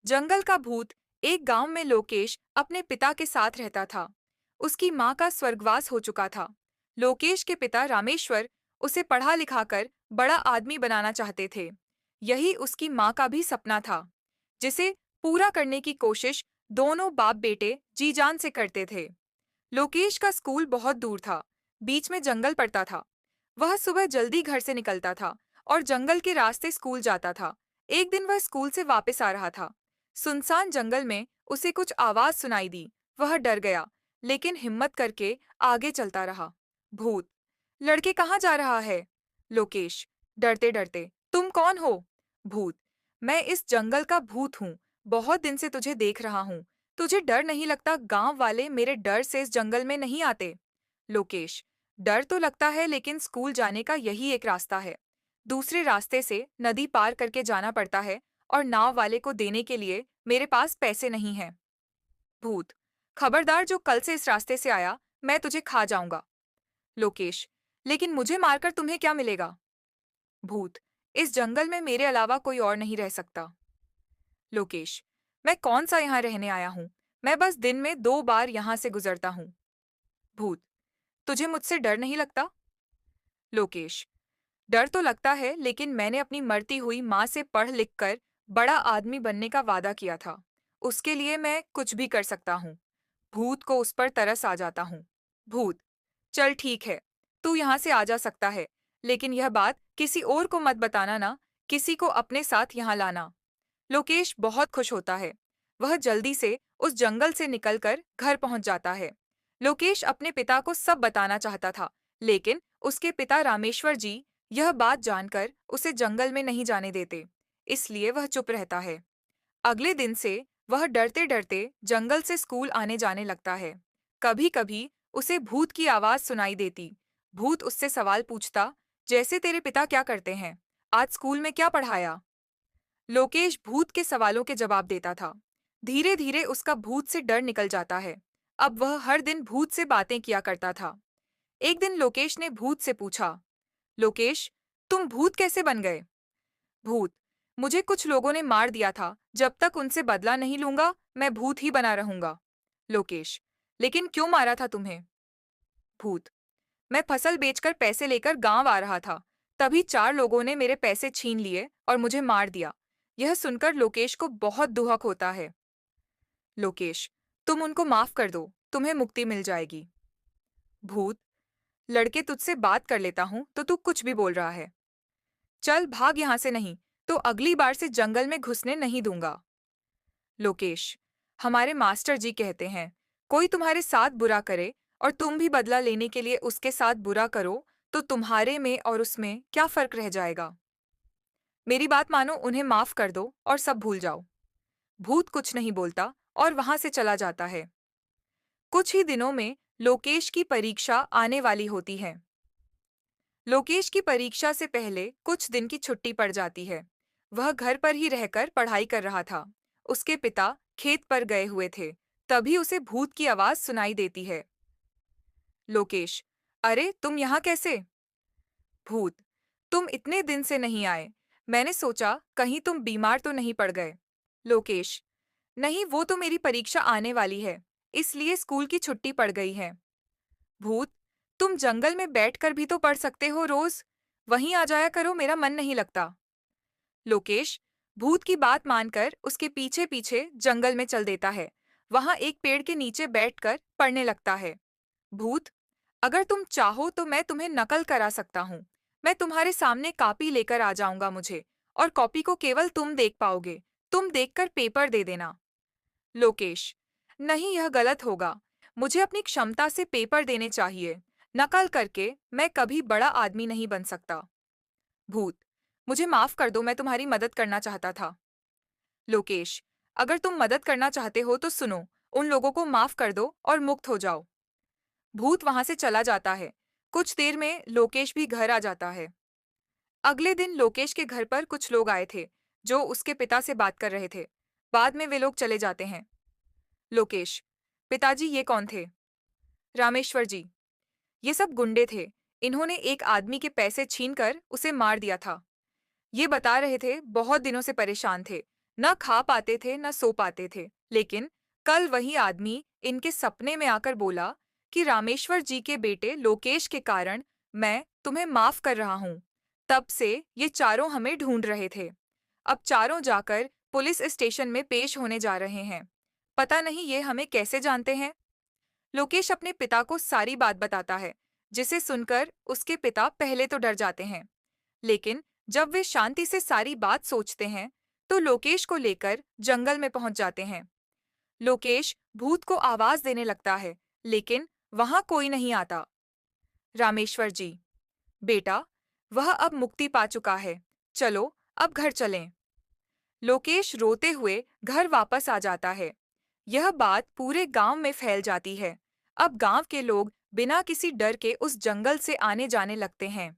जंगल का भूत। एक गांव में लोकेश अपने पिता के साथ रहता था। उसकी माँ का स्वर्गवास हो चुका था। लोकेश के पिता रामेश्वर उसे पढ़ा लिखाकर बड़ा आदमी बनाना चाहते थे। यही उसकी माँ का भी सपना था, जिसे पूरा करने की कोशिश दोनों बाप बेटे जी जान से करते थे। लोकेश का स्कूल बहुत दूर था, बीच में जंगल पड़ता था। वह सुबह जल्दी घर से निकलता था और जंगल के रास्ते स्कूल जाता था। एक दिन वह स्कूल से वापस आ रहा था। सुनसान जंगल में उसे कुछ आवाज सुनाई दी। वह डर गया, लेकिन हिम्मत करके आगे चलता रहा। भूत। लड़के कहाँ जा रहा है? लोकेश डरते डरते। तुम कौन हो? भूत। मैं इस जंगल का भूत हूँ। बहुत दिन से तुझे देख रहा हूँ। तुझे डर नहीं लगता? गांव वाले मेरे डर से इस जंगल में नहीं आते। लोकेश। डर तो लगता है, लेकिन स्कूल जाने का यही एक रास्ता है। दूसरे रास्ते से नदी पार करके जाना पड़ता है, और नाव वाले को देने के लिए मेरे पास पैसे नहीं हैं। भूत। खबरदार, जो कल से इस रास्ते से आया, मैं तुझे खा जाऊंगा। लोकेश। लेकिन मुझे मारकर तुम्हें क्या मिलेगा? भूत। इस जंगल में मेरे अलावा कोई और नहीं रह सकता। लोकेश। मैं कौन सा यहाँ रहने आया हूँ? मैं बस दिन में 2 बार यहाँ से गुजरता हूँ। भूत। तुझे मुझसे डर नहीं लगता? लोकेश। डर तो लगता है, लेकिन मैंने अपनी मरती हुई माँ से पढ़ लिख कर बड़ा आदमी बनने का वादा किया था। उसके लिए मैं कुछ भी कर सकता हूँ। भूत को उस पर तरस आ जाता हूँ। भूत। चल ठीक है, तू यहाँ से आ जा सकता है, लेकिन यह बात किसी और को मत बताना ना। किसी को अपने साथ यहाँ लाना। लोकेश बहुत खुश होता है। वह जल्दी से उस जंगल से निकलकर घर पहुंच जाता है। लोकेश अपने पिता को सब बताना चाहता था, लेकिन उसके पिता रामेश्वर जी यह बात जानकर उसे जंगल में नहीं जाने देते। इसलिए वह चुप रहता है। अगले दिन से वह डरते डरते जंगल से स्कूल आने जाने लगता है। कभी कभी उसे भूत की आवाज सुनाई देती। भूत उससे सवाल पूछता, जैसे तेरे पिता क्या करते हैं? आज स्कूल में क्या पढ़ाया? लोकेश भूत के सवालों के जवाब देता था। धीरे धीरे उसका भूत से डर निकल जाता है। अब वह हर दिन भूत से बातें किया करता था। एक दिन लोकेश ने भूत से पूछा, लोकेश, तुम भूत कैसे बन गए? भूत। मुझे कुछ लोगों ने मार दिया था। जब तक उनसे बदला नहीं लूंगा, मैं भूत ही बना रहूंगा। लोकेश। लेकिन क्यों मारा था तुम्हें? भूत। मैं फसल बेचकर पैसे लेकर गांव आ रहा था। तभी 4 लोगों ने मेरे पैसे छीन लिए और मुझे मार दिया। यह सुनकर लोकेश को बहुत दुहक होता है। लोकेश। तुम उनको माफ कर दो, तुम्हें मुक्ति मिल जाएगी। भूत। लड़के, तुझसे बात कर लेता हूं तो तू कुछ भी बोल रहा है। चल भाग यहाँ से, नहीं तो अगली बार से जंगल में घुसने नहीं दूंगा। लोकेश। हमारे मास्टर जी कहते हैं, कोई तुम्हारे साथ बुरा करे और तुम भी बदला लेने के लिए उसके साथ बुरा करो, तो तुम्हारे में और उसमें क्या फर्क रह जाएगा? मेरी बात मानो, उन्हें माफ कर दो और सब भूल जाओ। भूत कुछ नहीं बोलता और वहां से चला जाता है। कुछ ही दिनों में लोकेश की परीक्षा आने वाली होती है। लोकेश की परीक्षा से पहले कुछ दिन की छुट्टी पड़ जाती है। वह घर पर ही रहकर पढ़ाई कर रहा था। उसके पिता खेत पर गए हुए थे। तभी उसे भूत की आवाज सुनाई देती है। लोकेश। अरे, तुम यहाँ कैसे? भूत। तुम इतने दिन से नहीं आए। मैंने सोचा कहीं तुम बीमार तो नहीं पड़ गए। लोकेश। नहीं, वो तो मेरी परीक्षा आने वाली है, इसलिए स्कूल की छुट्टी पड़ गई है। भूत। तुम जंगल में बैठकर भी तो पढ़ सकते हो रोज। वहीं आ जाया करो, मेरा मन नहीं लगता। लोकेश भूत की बात मानकर उसके पीछे पीछे जंगल में चल देता है। वहां एक पेड़ के नीचे बैठकर पढ़ने लगता है। भूत। अगर तुम चाहो तो मैं तुम्हें नकल करा सकता हूँ। मैं तुम्हारे सामने कॉपी लेकर आ जाऊंगा मुझे, और कॉपी को केवल तुम देख पाओगे। तुम देखकर पेपर दे देना। लोकेश। नहीं, यह गलत होगा। मुझे अपनी क्षमता से पेपर देने चाहिए। नकल करके मैं कभी बड़ा आदमी नहीं बन सकता। भूत। मुझे माफ कर दो, मैं तुम्हारी मदद करना चाहता था। लोकेश। अगर तुम मदद करना चाहते हो तो सुनो, उन लोगों को माफ कर दो और मुक्त हो जाओ। भूत वहां से चला जाता है। कुछ देर में लोकेश भी घर आ जाता है। अगले दिन लोकेश के घर पर कुछ लोग आए थे, जो उसके पिता से बात कर रहे थे। बाद में वे लोग चले जाते हैं। लोकेश। पिताजी, ये कौन थे? रामेश्वर जी। ये सब गुंडे थे। इन्होंने एक आदमी के पैसे छीनकर उसे मार दिया था। ये बता रहे थे बहुत दिनों से परेशान थे। न खा पाते थे न सो पाते थे। लेकिन कल वही आदमी इनके सपने में आकर बोला कि रामेश्वर जी के बेटे लोकेश के कारण मैं तुम्हें माफ कर रहा हूँ। तब से ये चारों हमें ढूंढ रहे थे। अब चारों जाकर पुलिस स्टेशन में पेश होने जा रहे हैं। पता नहीं ये हमें कैसे जानते हैं। लोकेश अपने पिता को सारी बात बताता है, जिसे सुनकर उसके पिता पहले तो डर जाते हैं। लेकिन जब वे शांति से सारी बात सोचते हैं, तो लोकेश को लेकर जंगल में पहुंच जाते हैं। लोकेश भूत को आवाज देने लगता है, लेकिन वहां कोई नहीं आता। रामेश्वर जी, बेटा, वह अब मुक्ति पा चुका है। चलो, अब घर चलें। लोकेश रोते हुए घर वापस आ जाता है। यह बात पूरे गांव में फैल जाती है। अब गांव के लोग बिना किसी डर के उस जंगल से आने जाने लगते हैं।